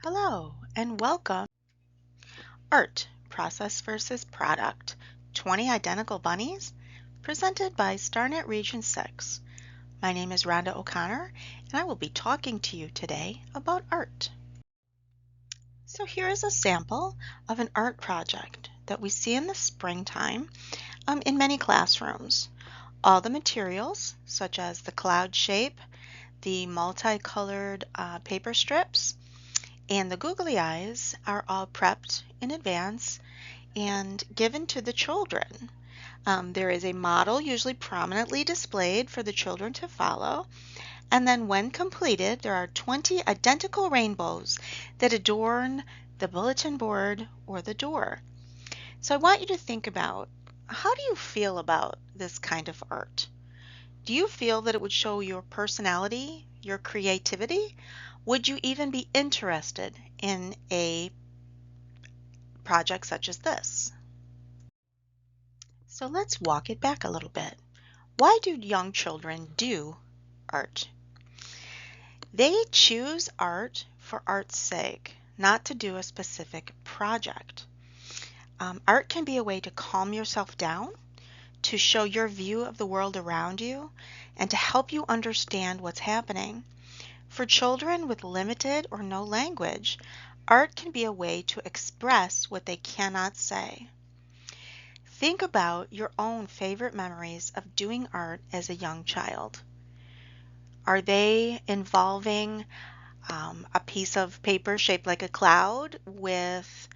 Hello and welcome. Art, Process versus Product, 20 Identical Bunnies, presented by StarNet Region 6. My name is Rhonda O'Connor and I will be talking to you today about art. So here is a sample of an art project that we see in the springtime in many classrooms. All the materials, such as the cloud shape, the multicolored paper strips, and the googly eyes are all prepped in advance and given to the children. There is a model usually prominently displayed for the children to follow. And then when completed, there are 20 identical rainbows that adorn the bulletin board or the door. So I want you to think about, how do you feel about this kind of art? Do you feel that it would show your personality, your creativity? Would you even be interested in a project such as this? So let's walk it back a little bit. Why do young children do art? They choose art for art's sake, not to do a specific project. Art can be a way to calm yourself down, to show your view of the world around you, and to help you understand what's happening. For children with limited or no language, art can be a way to express what they cannot say. Think about your own favorite memories of doing art as a young child. Are they involving a piece of paper shaped like a cloud with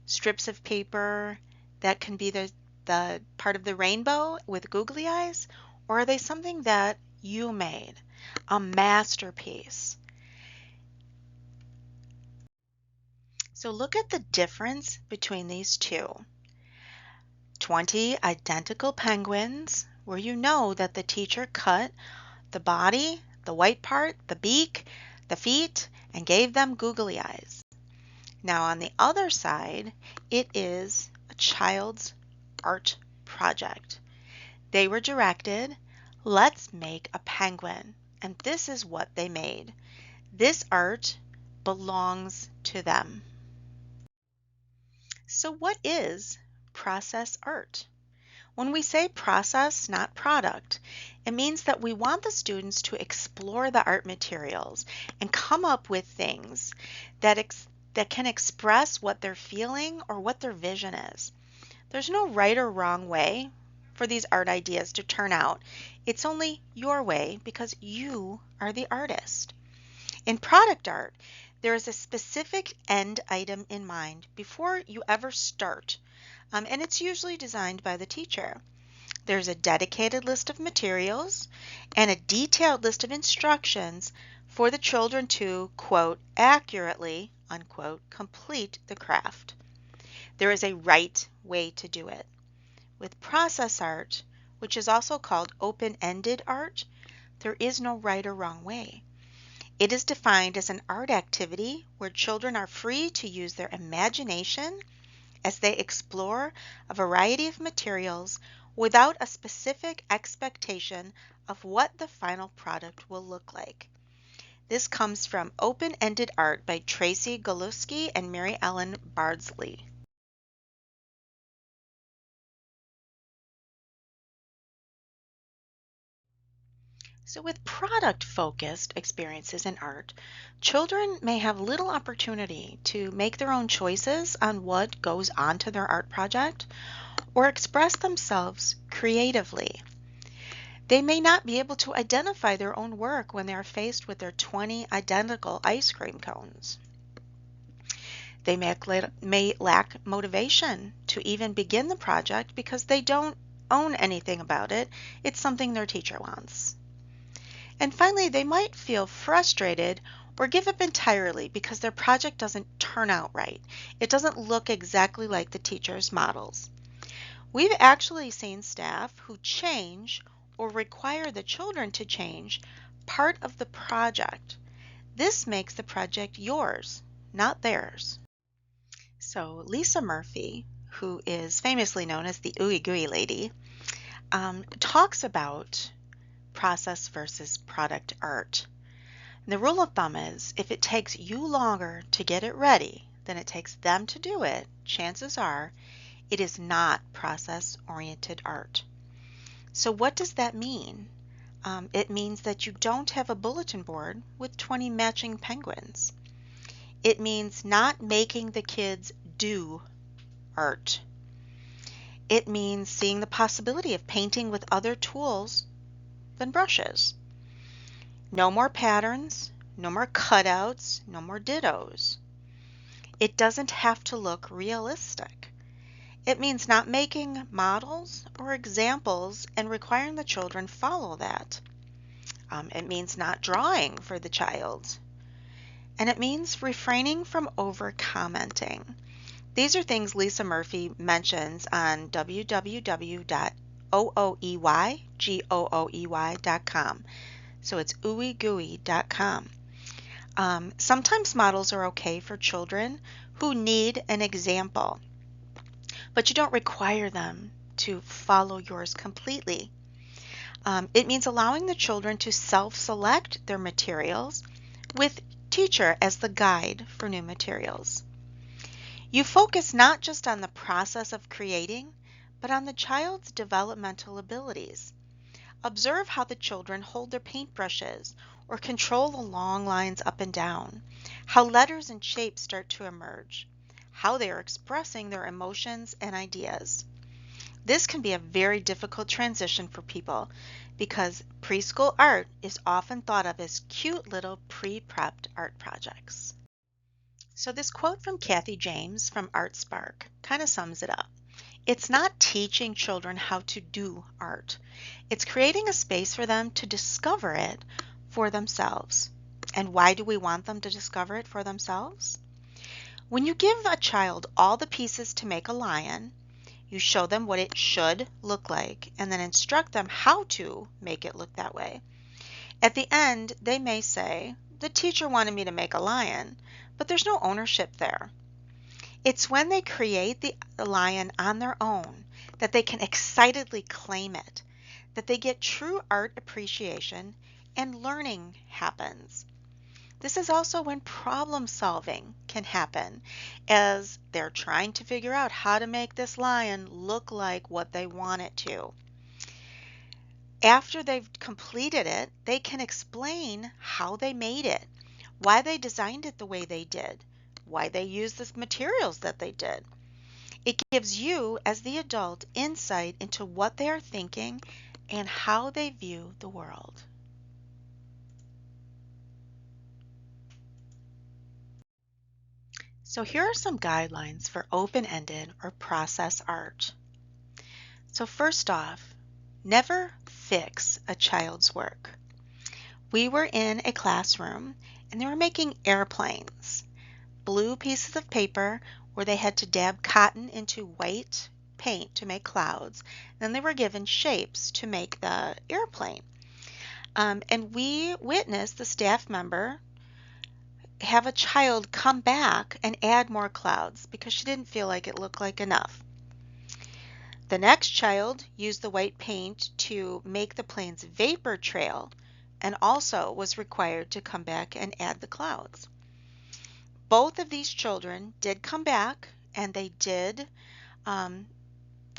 strips of paper that can be the part of the rainbow with googly eyes? Or are they something that you made, a masterpiece? So look at the difference between these two. 20 identical penguins where you know that the teacher cut the body, the white part, the beak, the feet, and gave them googly eyes. Now on the other side, it is a child's art project. They were directed, let's make a penguin, and this is what they made. This art belongs to them. So what is process art? When we say process, not product, it means that we want the students to explore the art materials and come up with things that can express what they're feeling or what their vision is. There's no right or wrong way for these art ideas to turn out. It's only your way because you are the artist. In product art, there is a specific end item in mind before you ever start, and it's usually designed by the teacher. There's a dedicated list of materials and a detailed list of instructions for the children to, quote, accurately, unquote, complete the craft. There is a right way to do it. With process art, which is also called open-ended art, there is no right or wrong way. It is defined as an art activity where children are free to use their imagination as they explore a variety of materials without a specific expectation of what the final product will look like. This comes from Open-Ended Art by Tracy Galuski and Mary Ellen Bardsley. So with product-focused experiences in art, children may have little opportunity to make their own choices on what goes onto their art project or express themselves creatively. They may not be able to identify their own work when they are faced with their 20 identical ice cream cones. They may lack motivation to even begin the project because they don't own anything about it. It's something their teacher wants. And finally, they might feel frustrated or give up entirely because their project doesn't turn out right. It doesn't look exactly like the teacher's models. We've actually seen staff who change or require the children to change part of the project. This makes the project yours, not theirs. So Lisa Murphy, who is famously known as the Ooey Gooey Lady, talks about process versus product art. And the rule of thumb is if it takes you longer to get it ready than it takes them to do it, chances are it is not process-oriented art. So what does that mean? It means that you don't have a bulletin board with 20 matching penguins. It means not making the kids do art. It means seeing the possibility of painting with other tools than brushes. No more patterns, no more cutouts, no more dittos. It doesn't have to look realistic. It means not making models or examples and requiring the children follow that. It means not drawing for the child. And it means refraining from over-commenting. These are things Lisa Murphy mentions on www.ooeygooey.com. So it's ooeygooey.com. Sometimes models are okay for children who need an example, but you don't require them to follow yours completely. It means allowing the children to self-select their materials with teacher as the guide for new materials. You focus not just on the process of creating, but on the child's developmental abilities. Observe how the children hold their paintbrushes or control the long lines up and down, how letters and shapes start to emerge, how they are expressing their emotions and ideas. This can be a very difficult transition for people because preschool art is often thought of as cute little pre-prepped art projects. So this quote from Kathy James from ArtSpark kind of sums it up. It's not teaching children how to do art. It's creating a space for them to discover it for themselves. And why do we want them to discover it for themselves? When you give a child all the pieces to make a lion, you show them what it should look like and then instruct them how to make it look that way. At the end, they may say, "The teacher wanted me to make a lion," but there's no ownership there. It's when they create the lion on their own that they can excitedly claim it, that they get true art appreciation and learning happens. This is also when problem solving can happen as they're trying to figure out how to make this lion look like what they want it to. After they've completed it, they can explain how they made it, why they designed it the way they did, why they used the materials that they did. It gives you, as the adult, insight into what they are thinking and how they view the world. So here are some guidelines for open-ended or process art. So first off, never fix a child's work. We were in a classroom and they were making airplanes, blue pieces of paper where they had to dab cotton into white paint to make clouds. Then they were given shapes to make the airplane. And we witnessed the staff member have a child come back and add more clouds because she didn't feel like it looked like enough. The next child used the white paint to make the plane's vapor trail and also was required to come back and add the clouds. Both of these children did come back and they did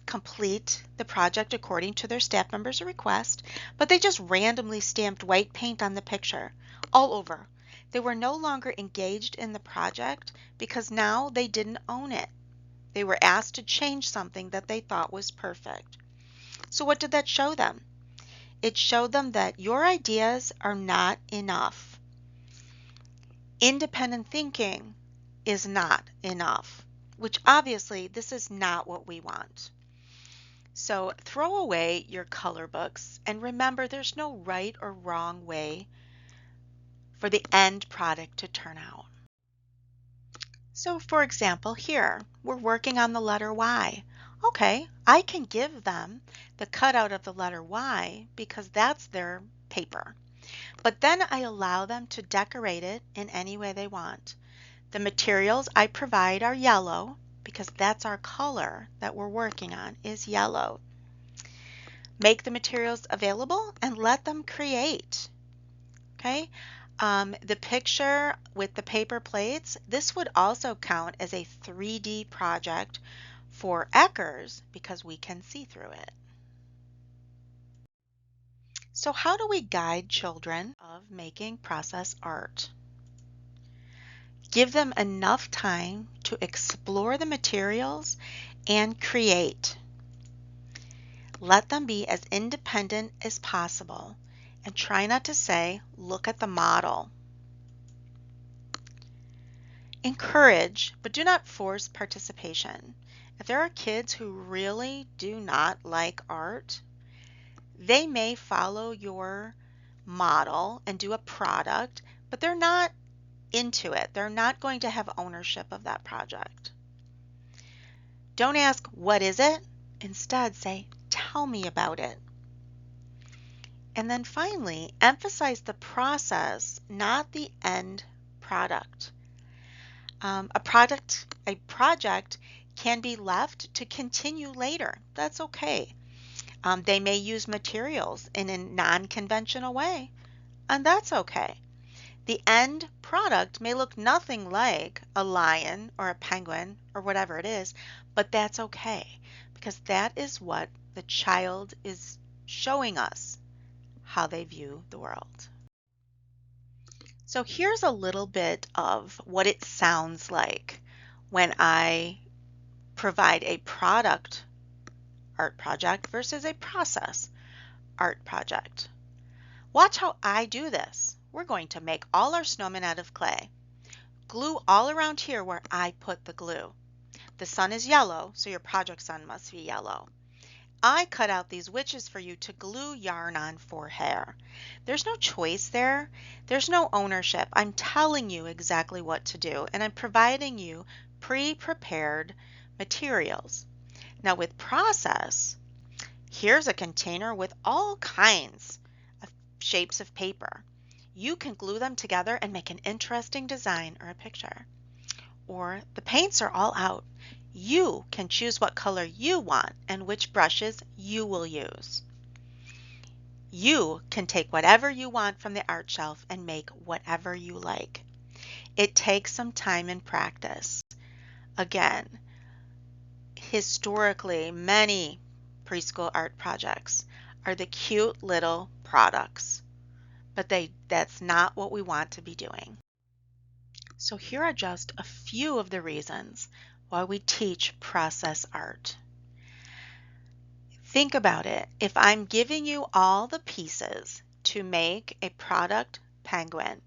complete the project according to their staff member's request, but they just randomly stamped white paint on the picture all over. They were no longer engaged in the project because now they didn't own it. They were asked to change something that they thought was perfect. So what did that show them? It showed them that your ideas are not enough. Independent thinking is not enough, which obviously this is not what we want. So throw away your color books and remember there's no right or wrong way for the end product to turn out. So for example, here we're working on the letter Y. Okay, I can give them the cutout of the letter Y because that's their paper. But then I allow them to decorate it in any way they want. The materials I provide are yellow because that's our color that we're working on is yellow. Make the materials available and let them create. Okay, The picture with the paper plates, this would also count as a 3D project for Eckers because we can see through it. So how do we guide children of making process art? Give them enough time to explore the materials and create. Let them be as independent as possible and try not to say, look at the model. Encourage, but do not force participation. If there are kids who really do not like art, they may follow your model and do a product, but they're not into it. They're not going to have ownership of that project. Don't ask, what is it? Instead, say, tell me about it. And then finally, emphasize the process, not the end product. A project can be left to continue later. That's okay. They may use materials in a non-conventional way, and that's okay. The end product may look nothing like a lion or a penguin or whatever it is, but that's okay because that is what the child is showing us how they view the world. So here's a little bit of what it sounds like when I provide a product art project versus a process art project. Watch how I do this. We're going to make all our snowmen out of clay. Glue all around here where I put the glue. The sun is yellow, so your project sun must be yellow. I cut out these witches for you to glue yarn on for hair. There's no choice there. There's no ownership. I'm telling you exactly what to do, and I'm providing you pre-prepared materials. Now with process, here's a container with all kinds of shapes of paper. You can glue them together and make an interesting design or a picture. Or the paints are all out. You can choose what color you want and which brushes you will use. You can take whatever you want from the art shelf and make whatever you like. It takes some time and practice. Again, historically, many preschool art projects are the cute little products, but that's not what we want to be doing. So here are just a few of the reasons why we teach process art. Think about it. If I'm giving you all the pieces to make a product penguin,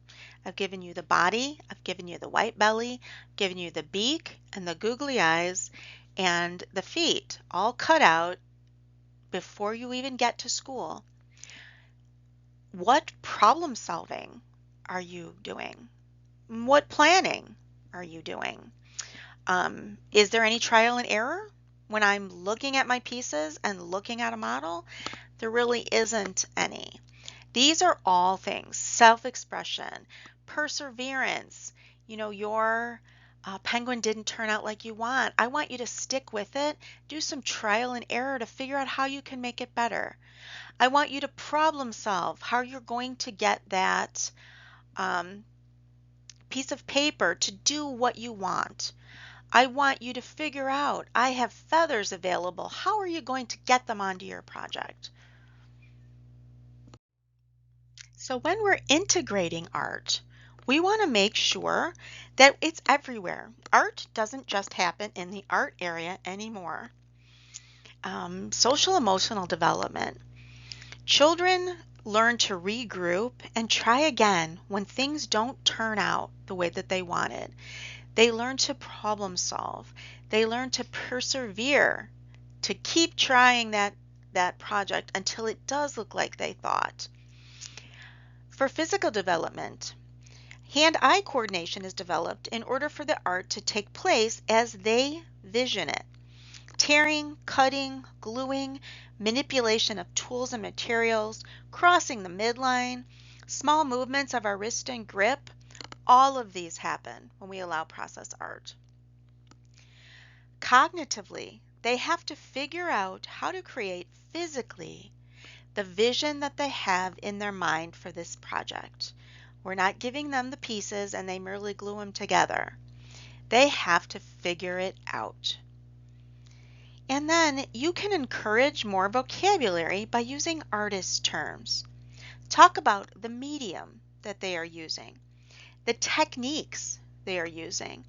I've given you the body, I've given you the white belly, given you the beak and the googly eyes and the feet all cut out before you even get to school. What problem solving are you doing? What planning are you doing? Is there any trial and error when I'm looking at my pieces and looking at a model? There really isn't any. These are all things: self-expression, perseverance. You know, your penguin didn't turn out like you want. I want you to stick with it, do some trial and error to figure out how you can make it better. I want you to problem solve how you're going to get that piece of paper to do what you want. I want you to figure out, I have feathers available. How are you going to get them onto your project? So when we're integrating art, we want to make sure that it's everywhere. Art doesn't just happen in the art area anymore. Social emotional development. Children learn to regroup and try again when things don't turn out the way that they wanted. They learn to problem solve. They learn to persevere, to keep trying that project until it does look like they thought. For physical development, hand-eye coordination is developed in order for the art to take place as they vision it. Tearing, cutting, gluing, manipulation of tools and materials, crossing the midline, small movements of our wrist and grip, all of these happen when we allow process art. Cognitively, they have to figure out how to create physically the vision that they have in their mind for this project. We're not giving them the pieces and they merely glue them together. They have to figure it out. And then you can encourage more vocabulary by using artist terms. Talk about the medium that they are using, the techniques they are using.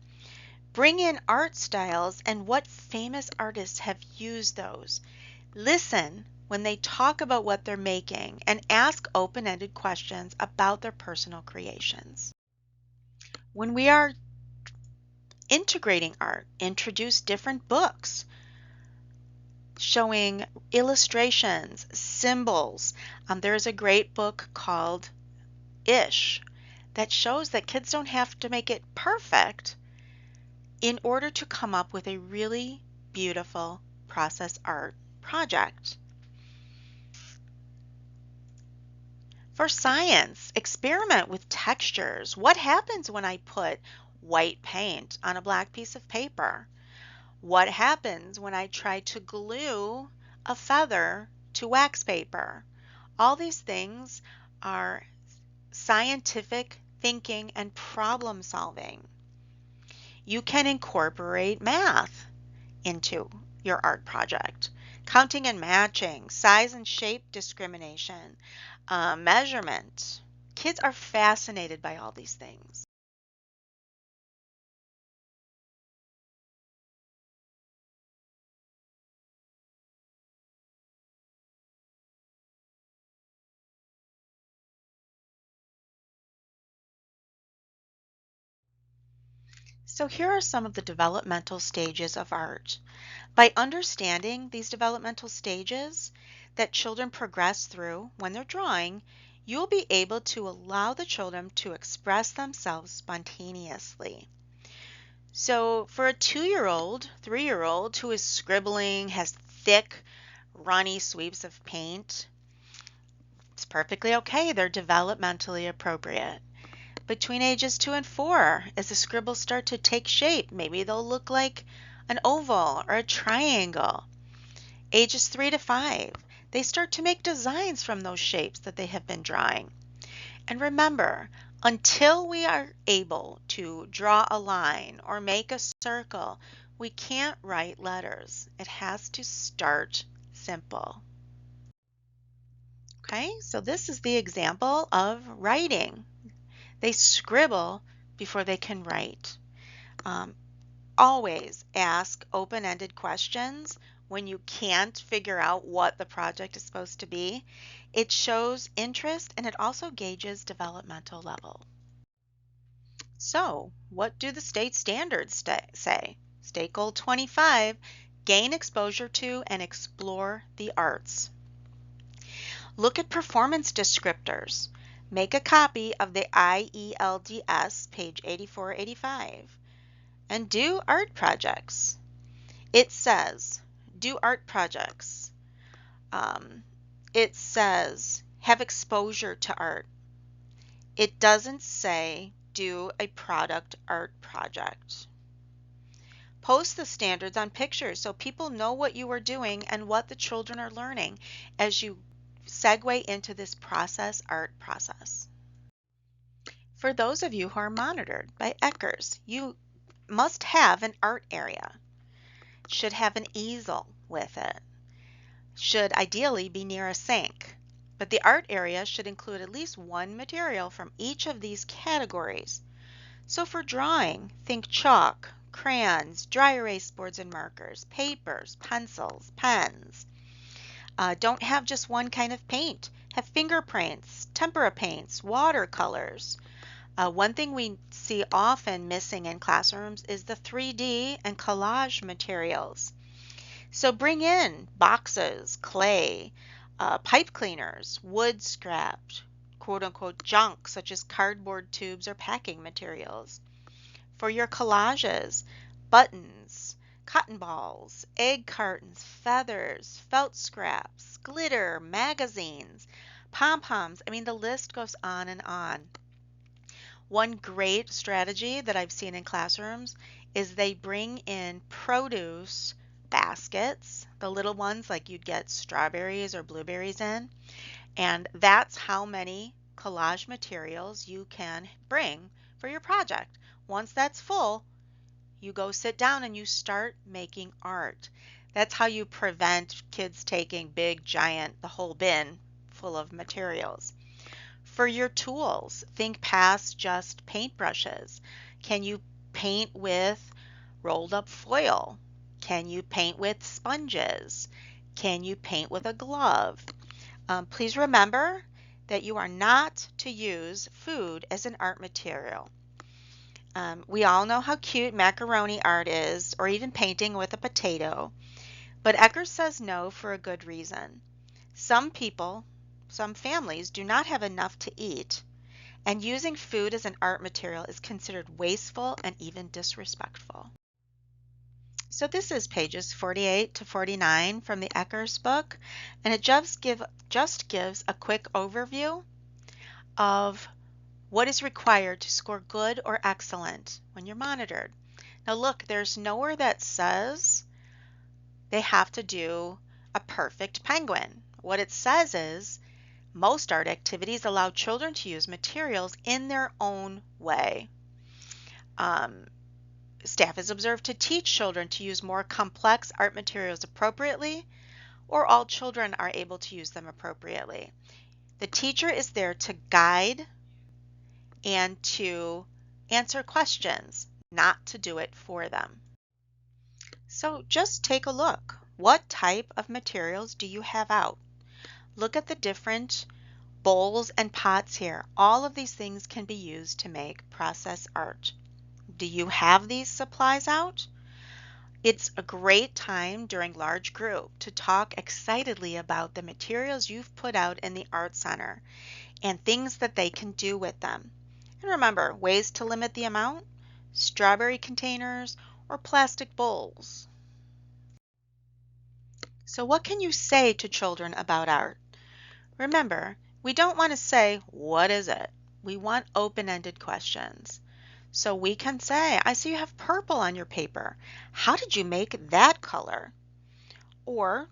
Bring in art styles and what famous artists have used those. Listen when they talk about what they're making and ask open-ended questions about their personal creations. When we are integrating art, introduce different books showing illustrations, symbols. There's a great book called Ish that shows that kids don't have to make it perfect in order to come up with a really beautiful process art project. For science, experiment with textures. What happens when I put white paint on a black piece of paper? What happens when I try to glue a feather to wax paper? All these things are scientific thinking and problem solving. You can incorporate math into your art project. Counting and matching, size and shape discrimination, measurement. Kids are fascinated by all these things. So here are some of the developmental stages of art. By understanding these developmental stages that children progress through when they're drawing, you'll be able to allow the children to express themselves spontaneously. So for a 2-year-old, 3-year-old who is scribbling, has thick, runny sweeps of paint, it's perfectly okay. They're developmentally appropriate. Between ages 2 and 4, as the scribbles start to take shape, maybe they'll look like an oval or a triangle. Ages 3 to 5, they start to make designs from those shapes that they have been drawing. And remember, until we are able to draw a line or make a circle, we can't write letters. It has to start simple. Okay, so this is the example of writing. They scribble before they can write. Always ask open-ended questions when you can't figure out what the project is supposed to be. It shows interest and it also gauges developmental level. So, what do the state standards say? State Goal 25, gain exposure to and explore the arts. Look at performance descriptors. Make a copy of the IELDS, page 84-85, and do art projects. It says, do art projects. It says, have exposure to art. It doesn't say, do a product art project. Post the standards on pictures so people know what you are doing and what the children are learning as you segue into this process art process. For those of you who are monitored by ECHRS, you must have an art area. Should have an easel with it. Should ideally be near a sink. But the art area should include at least one material from each of these categories. So for drawing, think chalk, crayons, dry erase boards and markers, papers, pencils, pens. Don't have just one kind of paint. Have fingerprints, tempera paints, watercolors. One thing we see often missing in classrooms is the 3D and collage materials. So bring in boxes, clay, pipe cleaners, wood scraps, quote-unquote junk such as cardboard tubes or packing materials. For your collages, buttons, cotton balls, egg cartons, feathers, felt scraps, glitter, magazines, pom-poms. I mean, the list goes on and on. One great strategy that I've seen in classrooms is they bring in produce baskets, the little ones like you'd get strawberries or blueberries in, and that's how many collage materials you can bring for your project. Once that's full, you go sit down and you start making art. That's how you prevent kids taking big, giant, the whole bin full of materials. For your tools, think past just paintbrushes. Can you paint with rolled up foil? Can you paint with sponges? Can you paint with a glove? Please remember that you are not to use food as an art material. We all know how cute macaroni art is, or even painting with a potato, but Eckers says no for a good reason. Some people, some families do not have enough to eat, and using food as an art material is considered wasteful and even disrespectful. So this is pages 48 to 49 from the Eckers book, and it just gives a quick overview of what is required to score good or excellent when you're monitored. Now look, there's nowhere that says they have to do a perfect penguin. What it says is most art activities allow children to use materials in their own way. Staff is observed to teach children to use more complex art materials appropriately, or all children are able to use them appropriately. The teacher is there to guide and to answer questions, not to do it for them. So just take a look. What type of materials do you have out? Look at the different bowls and pots here. All of these things can be used to make process art. Do you have these supplies out? It's a great time during large group to talk excitedly about the materials you've put out in the Art Center and things that they can do with them. And remember, ways to limit the amount: strawberry containers or plastic bowls. So what can you say to children about art? Remember, we don't want to say, "What is it?" We want open-ended questions. So we can say, "I see you have purple on your paper. How did you make that color?" Or,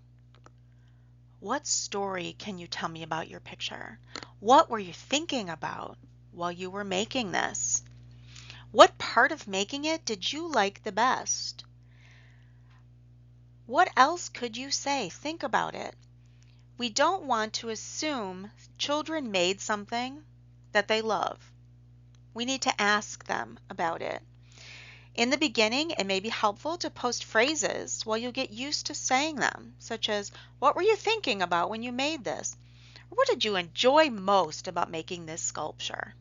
"What story can you tell me about your picture? What were you thinking about while you were making this? What part of making it did you like the best?" What else could you say? Think about it. We don't want to assume children made something that they love. We need to ask them about it. In the beginning, it may be helpful to post phrases while you get used to saying them, such as, "What were you thinking about when you made this?" Or, "What did you enjoy most about making this sculpture?"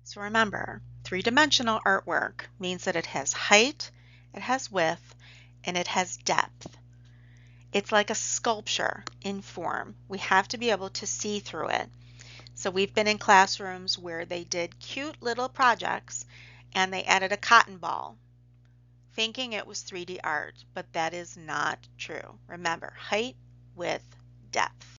So remember, three-dimensional artwork means that it has height, it has width, and it has depth. It's like a sculpture in form. We have to be able to see through it. So we've been in classrooms where they did cute little projects and they added a cotton ball, thinking it was 3D art, but that is not true. Remember, height, width, depth.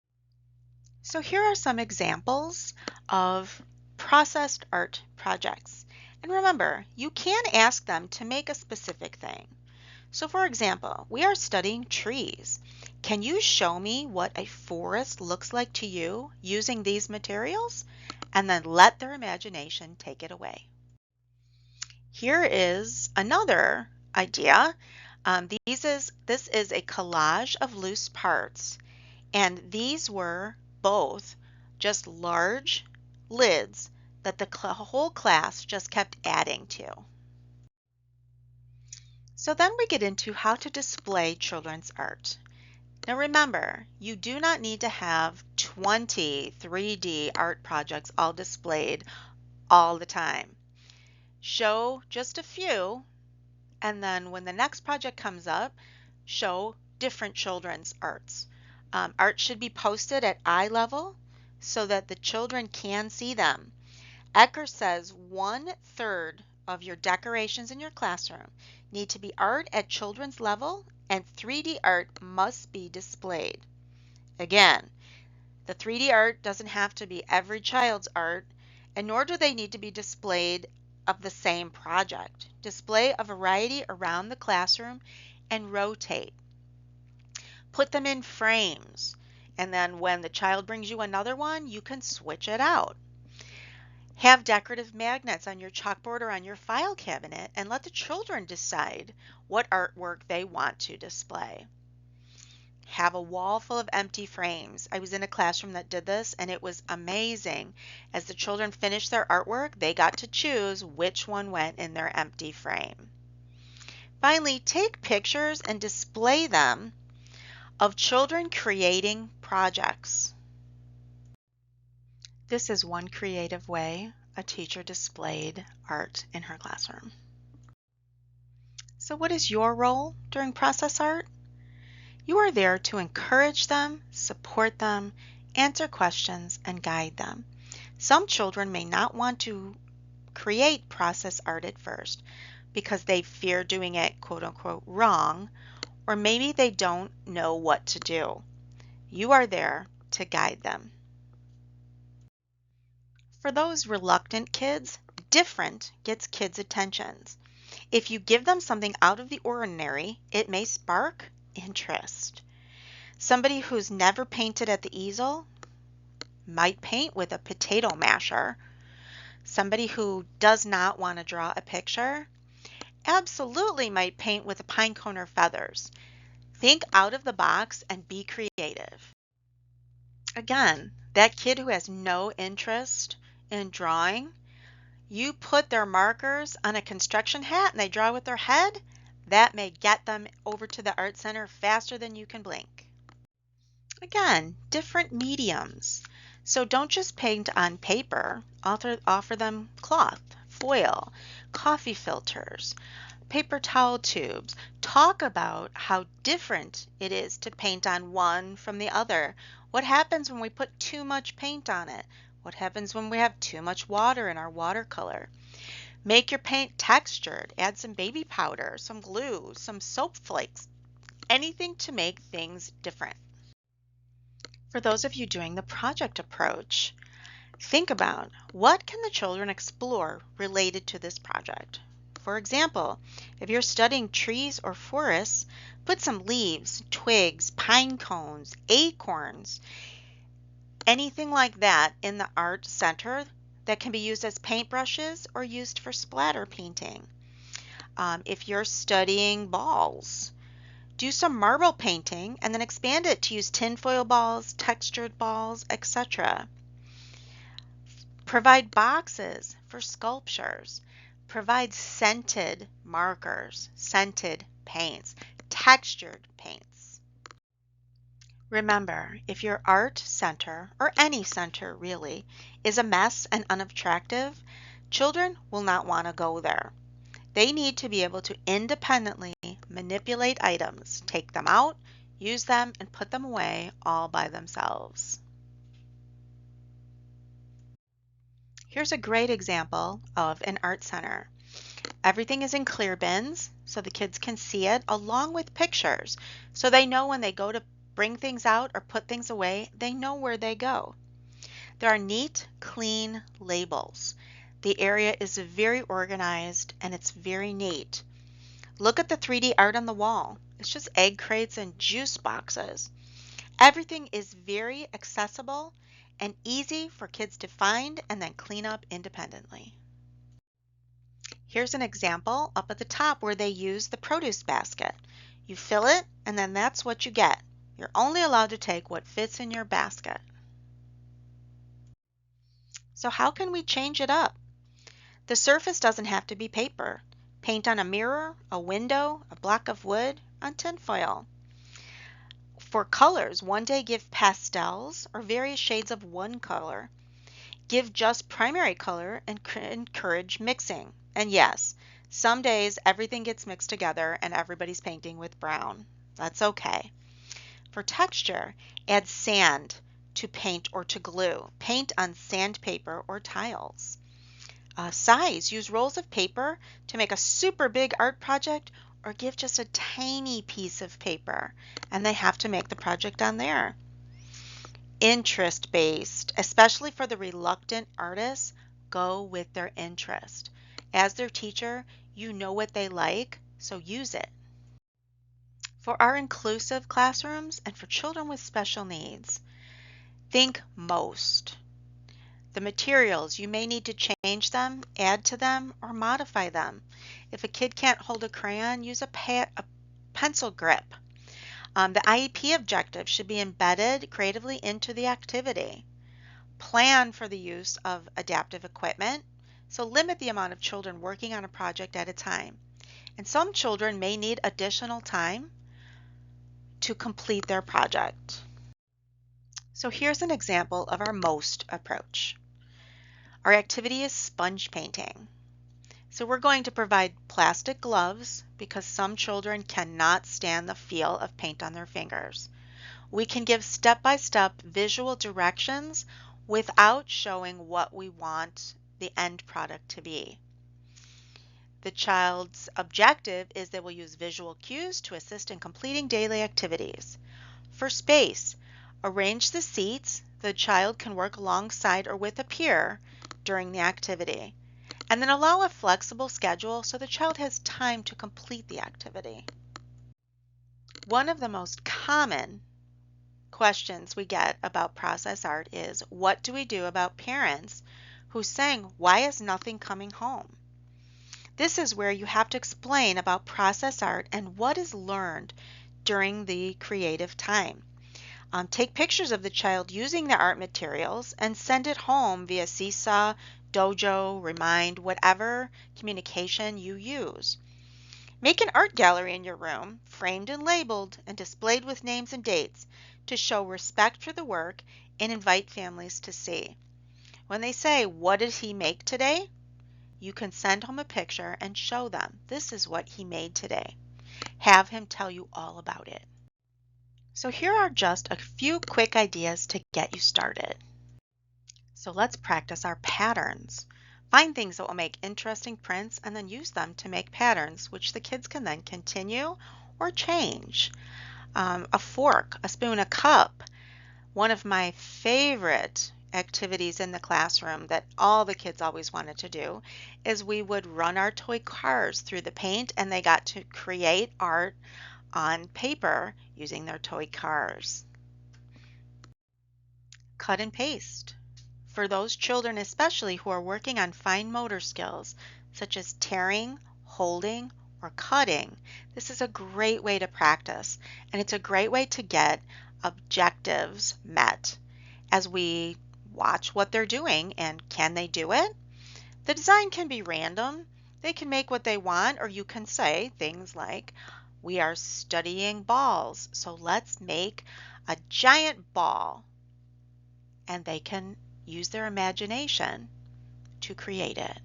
So here are some examples of processed art projects. And remember, you can ask them to make a specific thing. So for example, we are studying trees. Can you show me what a forest looks like to you using these materials? And then let their imagination take it away. Here is another idea. This is a collage of loose parts, and these were both just large lids that the whole class just kept adding to. So then we get into how to display children's art. Now remember, you do not need to have 20 3D art projects all displayed all the time. Show just a few, and then when the next project comes up, show different children's arts. Art should be posted at eye level so that the children can see them. Eckers says 1/3 of your decorations in your classroom need to be art at children's level, and 3D art must be displayed. Again, the 3D art doesn't have to be every child's art, and nor do they need to be displayed of the same project. Display a variety around the classroom and rotate. Put them in frames. And then when the child brings you another one, you can switch it out. Have decorative magnets on your chalkboard or on your file cabinet and let the children decide what artwork they want to display. Have a wall full of empty frames. I was in a classroom that did this and it was amazing. As the children finished their artwork, they got to choose which one went in their empty frame. Finally, take pictures and display them of children creating projects. This is one creative way a teacher displayed art in her classroom. So what is your role during process art? You are there to encourage them, support them, answer questions, and guide them. Some children may not want to create process art at first because they fear doing it quote unquote wrong, or maybe they don't know what to do. You are there to guide them. For those reluctant kids, different gets kids' attentions. If you give them something out of the ordinary, it may spark interest. Somebody who's never painted at the easel might paint with a potato masher. Somebody who does not want to draw a picture absolutely might paint with a pine cone or feathers. Think out of the box and be creative. Again, that kid who has no interest in drawing, you put their markers on a construction hat and they draw with their head, that may get them over to the art center faster than you can blink. Again, different mediums. So don't just paint on paper, offer them cloth, foil, coffee filters, paper towel tubes. Talk about how different it is to paint on one from the other. What happens when we put too much paint on it? What happens when we have too much water in our watercolor? Make your paint textured. Add some baby powder, some glue, some soap flakes, anything to make things different. For those of you doing the project approach, think about what can the children explore related to this project. For example, if you're studying trees or forests, put some leaves, twigs, pine cones, acorns, anything like that in the art center that can be used as paintbrushes or used for splatter painting. If you're studying balls, do some marble painting and then expand it to use tinfoil balls, textured balls, etc. Provide boxes for sculptures. Provide scented markers, scented paints, textured paints. Remember, if your art center, or any center really, is a mess and unattractive, children will not want to go there. They need to be able to independently manipulate items, take them out, use them, and put them away all by themselves. Here's a great example of an art center. Everything is in clear bins so the kids can see it along with pictures so they know when they go to bring things out or put things away, they know where they go. There are neat, clean labels. The area is very organized and it's very neat. Look at the 3D art on the wall. It's just egg crates and juice boxes. Everything is very accessible and easy for kids to find and then clean up independently. Here's an example up at the top where they use the produce basket. You fill it and then that's what you get. You're only allowed to take what fits in your basket. So how can we change it up? The surface doesn't have to be paper. Paint on a mirror, a window, a block of wood, on tinfoil. For colors, one day give pastels or various shades of one color. Give just primary color and encourage mixing. And yes, some days everything gets mixed together and everybody's painting with brown. That's okay. For texture, add sand to paint or to glue. Paint on sandpaper or tiles. Size, use rolls of paper to make a super big art project or give just a tiny piece of paper and they have to make the project on there. Interest-based, especially for the reluctant artists, go with their interest. As their teacher, you know what they like, so use it. For our inclusive classrooms and for children with special needs, think most. The materials, you may need to change them, add to them, or modify them. If a kid can't hold a crayon, use a pencil grip. The IEP objective should be embedded creatively into the activity. Plan for the use of adaptive equipment, so limit the amount of children working on a project at a time. And some children may need additional time to complete their project. So here's an example of our MOST approach. Our activity is sponge painting. So we're going to provide plastic gloves because some children cannot stand the feel of paint on their fingers. We can give step-by-step visual directions without showing what we want the end product to be. The child's objective is they will use visual cues to assist in completing daily activities. For space, arrange the seats. The child can work alongside or with a peer during the activity. And then allow a flexible schedule so the child has time to complete the activity. One of the most common questions we get about process art is, what do we do about parents who's saying, why is nothing coming home? This is where you have to explain about process art and what is learned during the creative time. Take pictures of the child using the art materials and send it home via Seesaw, Dojo, Remind, whatever communication you use. Make an art gallery in your room, framed and labeled and displayed with names and dates to show respect for the work and invite families to see. When they say, what did he make today? You can send home a picture and show them, this is what he made today. Have him tell you all about it. So here are just a few quick ideas to get you started. So let's practice our patterns. Find things that will make interesting prints and then use them to make patterns, which the kids can then continue or change. A fork, a spoon, a cup. One of my favorite activities in the classroom that all the kids always wanted to do is we would run our toy cars through the paint and they got to create art on paper using their toy cars. Cut and paste. For those children especially who are working on fine motor skills such as tearing, holding, or cutting, this is a great way to practice, and it's a great way to get objectives met as we watch what they're doing and can they do it? The design can be random. They can make what they want, or you can say things like, we are studying balls, so let's make a giant ball. And they can use their imagination to create it.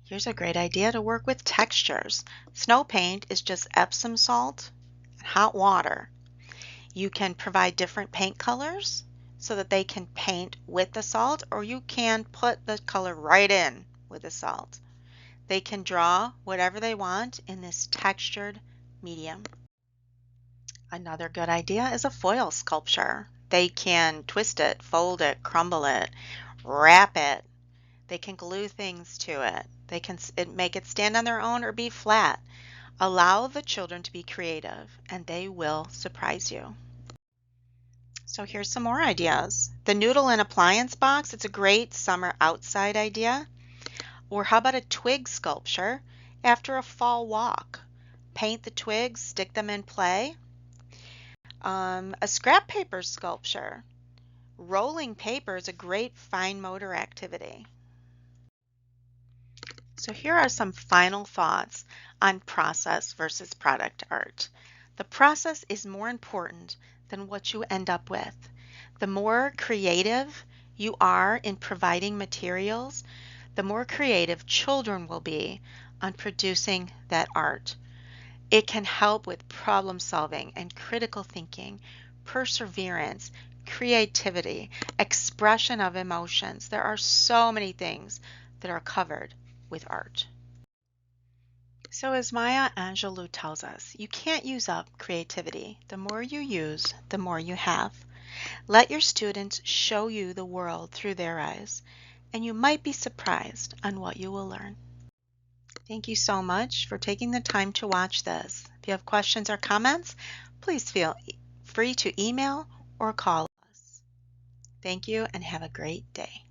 Here's a great idea to work with textures. Snow paint is just Epsom salt and hot water. You can provide different paint colors so that they can paint with the salt, or you can put the color right in with the salt. They can draw whatever they want in this textured medium. Another good idea is a foil sculpture. They can twist it, fold it, crumble it, wrap it. They can glue things to it. They can make it stand on their own or be flat. Allow the children to be creative and they will surprise you. So here's some more ideas. The noodle and appliance box, it's a great summer outside idea. Or how about a twig sculpture after a fall walk? Paint the twigs, stick them in play. A scrap paper sculpture. Rolling paper is a great fine motor activity. So here are some final thoughts on process versus product art. The process is more important than what you end up with. The more creative you are in providing materials, the more creative children will be on producing that art. It can help with problem solving and critical thinking, perseverance, creativity, expression of emotions. There are so many things that are covered with art. So as Maya Angelou tells us, you can't use up creativity. The more you use, the more you have. Let your students show you the world through their eyes, and you might be surprised on what you will learn. Thank you so much for taking the time to watch this. If you have questions or comments, please feel free to email or call us. Thank you and have a great day.